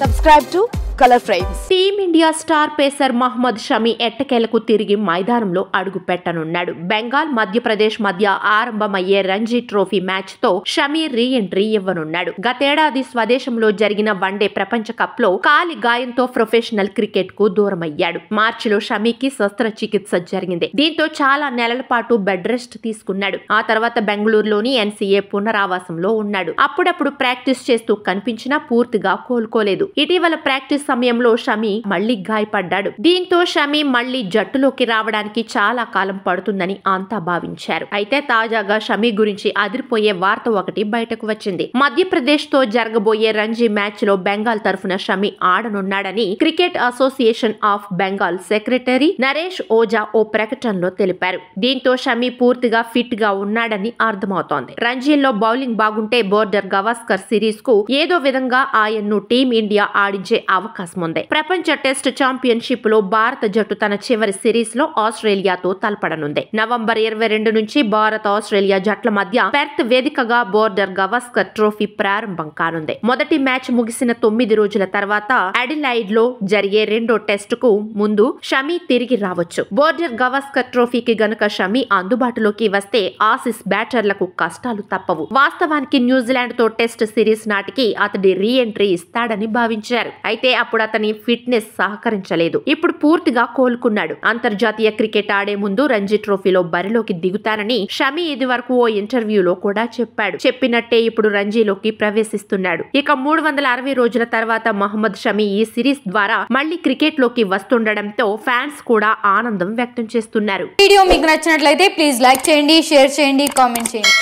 Subscribe to Color Frames. Team India star pacer Mohammed Shami ఎట్టకేలకు తిరిగి మైదానంలో అడుగు పెట్టనున్నాడు. బెంగాల్, మధ్యప్రదేశ్ మధ్య ఆరంభమయ్యే రంజీ ట్రోఫీ మ్యాచ్ తో షమి రీ ఎంట్రీ ఇవ్వనున్నాడు. గతేడాది స్వదేశంలో జరిగిన వన్డే ప్రపంచ కప్ లో కాలి గాయంతో ప్రొఫెషనల్ క్రికెట్ కు దూరమయ్యాడు. మార్చిలో షమికి శస్త్రచికిత్స జరిగింది. దీంతో చాలా నెలల పాటు బెడ్ రెస్ట్ తీసుకున్నాడు. ఆ తర్వాత బెంగళూరులోని ఎన్సీఏ పునరావాసంలో ఉన్నాడు. అప్పుడప్పుడు ప్రాక్టీస్ చేస్తూ కనిపించినా పూర్తిగా కోలుకోలేదు. ఇటీవల ప్రాక్టీస్ సమయంలో షమి మళ్లీ గాయపడ్డాడు. దీంతో షమి మళ్లీ జట్టులోకి రావడానికి చాలా కాలం పడుతుందని అంతా భావించారు. అయితే తాజాగా షమి గురించి అదిరిపోయే వార్త ఒకటి బయటకు వచ్చింది. మధ్యప్రదేశ్ తో జరగబోయే రంజీ మ్యాచ్ లో బెంగాల్ తరఫున షమి ఆడనున్నాడని cricket association of Bengal secretary Naresh Ojha ఓ ప్రకటనలో తెలిపారు. దీంతో షమి పూర్తిగా ఫిట్ గా ఉన్నాడని అర్థమవుతోంది. రంజీల్లో బౌలింగ్ బాగుంటే బోర్డర్ గవాస్కర్ సిరీస్ కు ఏదో విధంగా ఆయన్ను టీమిండియా ఆడించే అవకాశం ఉంది. ప్రపంచ టెస్ట్ ఛాంపియన్షిప్ లో భారత జట్టు తన చివరి సిరీస్ లో ఆస్ట్రేలియాతో తలపడనుంది. నవంబర్ 22 నుంచి భారత్ ఆస్ట్రేలియా జట్ల మధ్య పెర్త్ వేదికగా బోర్డర్ గవాస్కర్ ట్రోఫీ ప్రారంభం కానుంది. మొదటి మ్యాచ్ ముగిసిన 9 రోజుల తర్వాత అడిలైడ్ లో జరిగే రెండో టెస్ట్ కు ముందు షమి తిరిగి రావచ్చు. బోర్డర్ గవాస్కర్ ట్రోఫీకి గనుక షమి అందుబాటులోకి వస్తే ఆసీస్ బ్యాటర్లకు కష్టాలు తప్పవు. వాస్తవానికి న్యూజిలాండ్ తో టెస్ట్ సిరీస్ నాటికి అతడి రీ ఎంట్రీ ఇస్తాడని భావించారు. అయితే అప్పుడు అతని ఫిట్నెస్ సహకరించలేదు. ఇప్పుడు పూర్తిగా కోలుకున్నాడు. అంతర్జాతీయ క్రికెట్ ఆడే ముందు రంజీ ట్రోఫీలో బరిలోకి దిగుతానని షమి ఇది వరకు ఓ ఇంటర్వ్యూలో కూడా చెప్పాడు. చెప్పినట్టే ఇప్పుడు రంజీలోకి ప్రవేశిస్తున్నాడు. ఇక 360 రోజుల తర్వాత మహ్మద్ షమి ఈ సిరీస్ ద్వారా మళ్లీ క్రికెట్ లోకి వస్తుండడంతో ఫ్యాన్స్ కూడా ఆనందం వ్యక్తం చేస్తున్నారు. వీడియో మీకు నచ్చినట్లయితే ప్లీజ్ లైక్ చేయండి, షేర్ చేయండి, కామెంట్ చేయండి.